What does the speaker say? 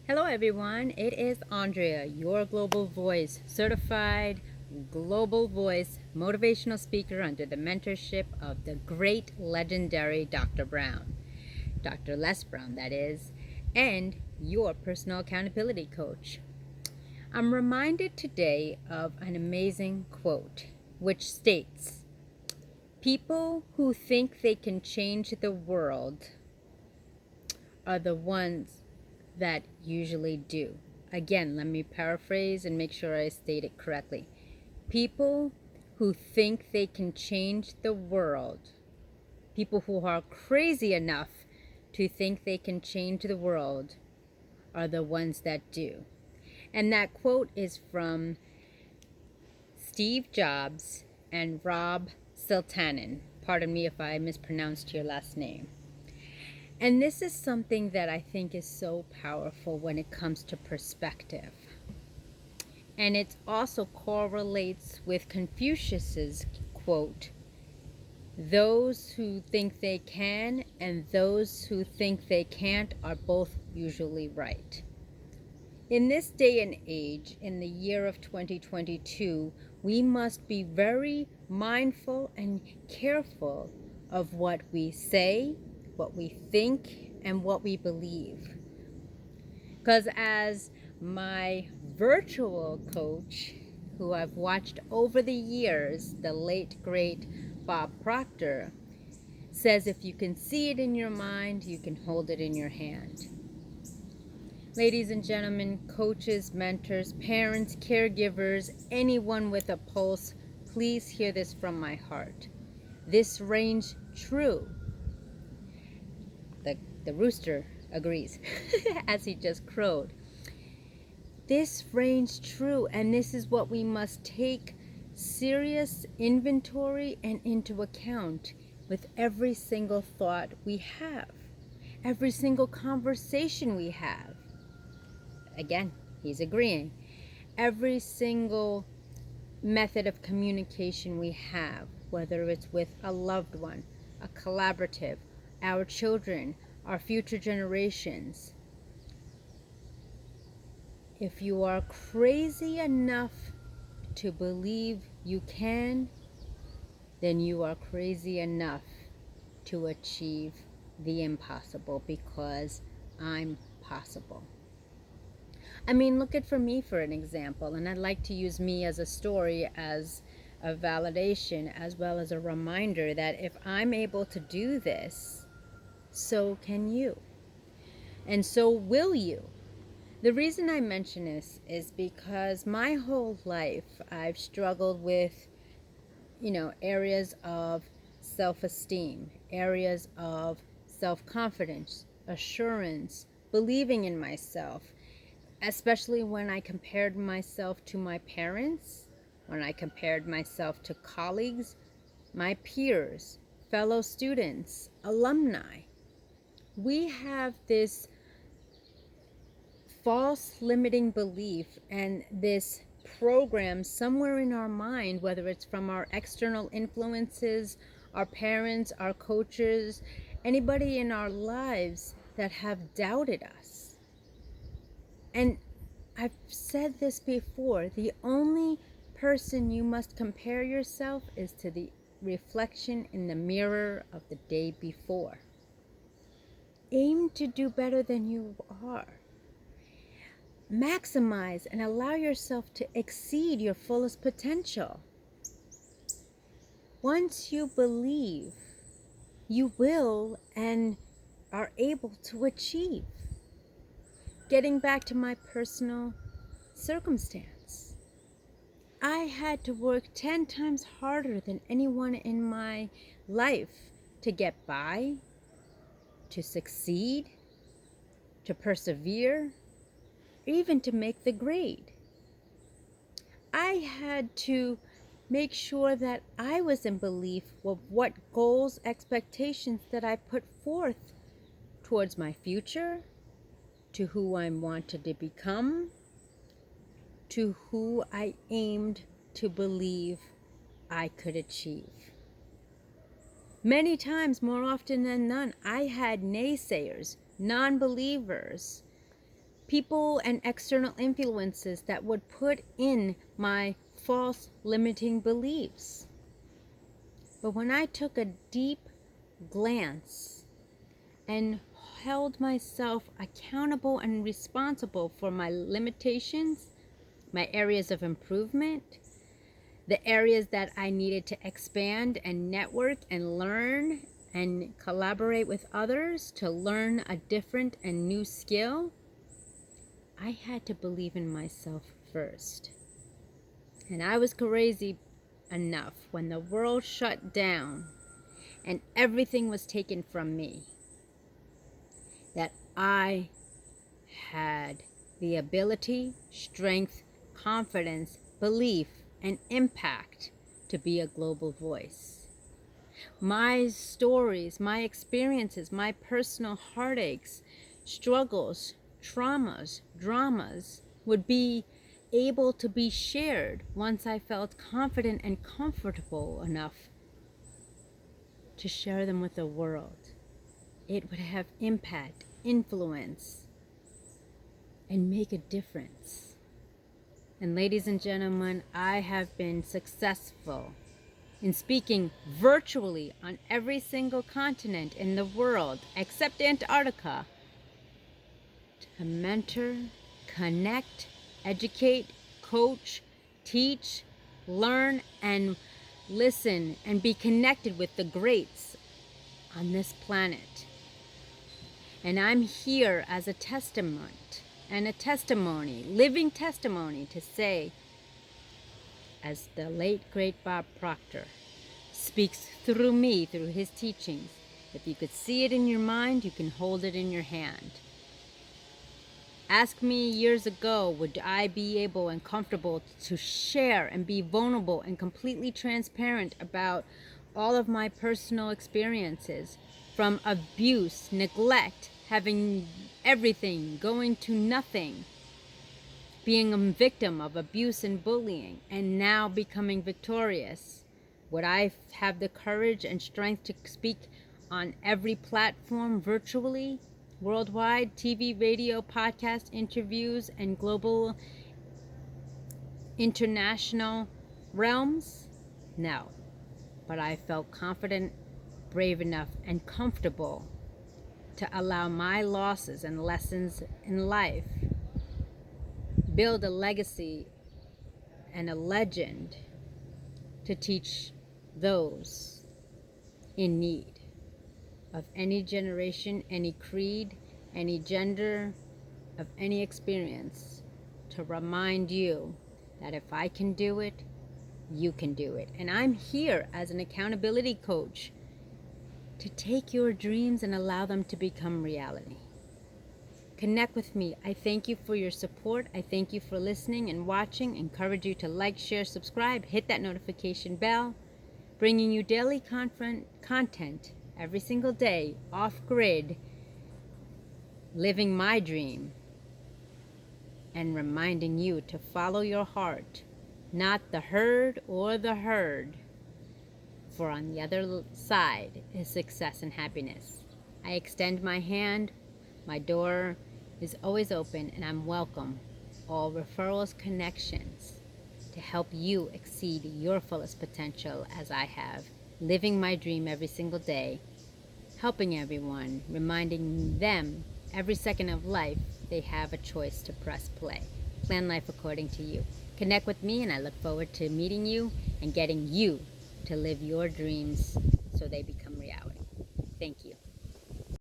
Hello everyone, it is Andrea, your global voice, certified global voice motivational speaker under the mentorship of the great legendary Dr. Brown, Dr. Les Brown that is, and your personal accountability coach. I'm reminded today of an amazing quote which states, "People who think they can change the world are the ones that usually do." Again, let me paraphrase and make sure I state it correctly. People who think they can change the world, people who are crazy enough to think they can change the world, are the ones that do. And that quote is from Steve Jobs and Rob Siltanen. Pardon me if I mispronounced your last name. And this is something that I think is so powerful when it comes to perspective. And it also correlates with Confucius's quote, "Those who think they can and those who think they can't are both usually right." In this day and age, in the year of 2022, we must be very mindful and careful of what we say, what we think, and what we believe. Because as my virtual coach, who I've watched over the years, the late, great Bob Proctor, says, if you can see it in your mind, you can hold it in your hand. Ladies and gentlemen, coaches, mentors, parents, caregivers, anyone with a pulse, please hear this from my heart. This reigns true. The rooster agrees as he just crowed. This reigns true, and this is what we must take serious inventory and into account with every single thought we have, every single conversation we have. Again, he's agreeing. Every single method of communication we have, whether it's with a loved one, a collaborative, our children, our future generations. If you are crazy enough to believe you can, then you are crazy enough to achieve the impossible, because I'm possible. I mean, look at for me for an example, and I'd like to use me as a story, as a validation, as well as a reminder that if I'm able to do this, so can you, and so will you. The reason I mention this is because my whole life I've struggled with, areas of self-esteem, areas of self-confidence, assurance, believing in myself, especially when I compared myself to my parents, when I compared myself to colleagues, my peers, fellow students, alumni. We have this false limiting belief and this program somewhere in our mind, whether it's from our external influences, our parents, our coaches, anybody in our lives that have doubted us. And I've said this before, the only person you must compare yourself is to the reflection in the mirror of the day before. Aim to do better than you are. Maximize and allow yourself to exceed your fullest potential. Once you believe, you will and are able to achieve. Getting back to my personal circumstance, I had to work 10 times harder than anyone in my life to get by, to succeed, to persevere, even to make the grade. I had to make sure that I was in belief of what goals, expectations that I put forth towards my future, to who I wanted to become, to who I aimed to believe I could achieve. Many times, more often than none, I had naysayers, non-believers, people and external influences that would put in my false limiting beliefs. But when I took a deep glance and held myself accountable and responsible for my limitations, my areas of improvement, the areas that I needed to expand and network and learn and collaborate with others to learn a different and new skill, I had to believe in myself first. And I was crazy enough when the world shut down and everything was taken from me, that I had the ability, strength, confidence, belief, and impact to be a global voice. My stories, my experiences, my personal heartaches, struggles, traumas, dramas would be able to be shared once I felt confident and comfortable enough to share them with the world. It would have impact, influence, and make a difference. And ladies and gentlemen, I have been successful in speaking virtually on every single continent in the world, except Antarctica, to mentor, connect, educate, coach, teach, learn, and listen, and be connected with the greats on this planet. And I'm here as a testament and a testimony, living testimony, to say, as the late great Bob Proctor speaks through me, through his teachings, if you could see it in your mind, you can hold it in your hand. Ask me years ago, would I be able and comfortable to share and be vulnerable and completely transparent about all of my personal experiences, from abuse, neglect, having everything, going to nothing, being a victim of abuse and bullying, and now becoming victorious? Would I have the courage and strength to speak on every platform virtually, worldwide, TV, radio, podcast, interviews, and global, international realms? No. But I felt confident, brave enough, and comfortable to allow my losses and lessons in life build a legacy and a legend to teach those in need of any generation, any creed, any gender, of any experience, to remind you that if I can do it, you can do it. And I'm here as an accountability coach to take your dreams and allow them to become reality. Connect with me. I thank you for your support. I thank you for listening and watching. Encourage you to like, share, subscribe, hit that notification bell, bringing you daily content every single day, off grid, living my dream, and reminding you to follow your heart, not the herd or the herd, for on the other side is success and happiness. I extend my hand. My door is always open, and I'm welcome all referrals, connections to help you exceed your fullest potential as I have, living my dream every single day, helping everyone, reminding them every second of life they have a choice to press play. Plan life according to you. Connect with me, and I look forward to meeting you and getting you to live your dreams so they become reality. Thank you.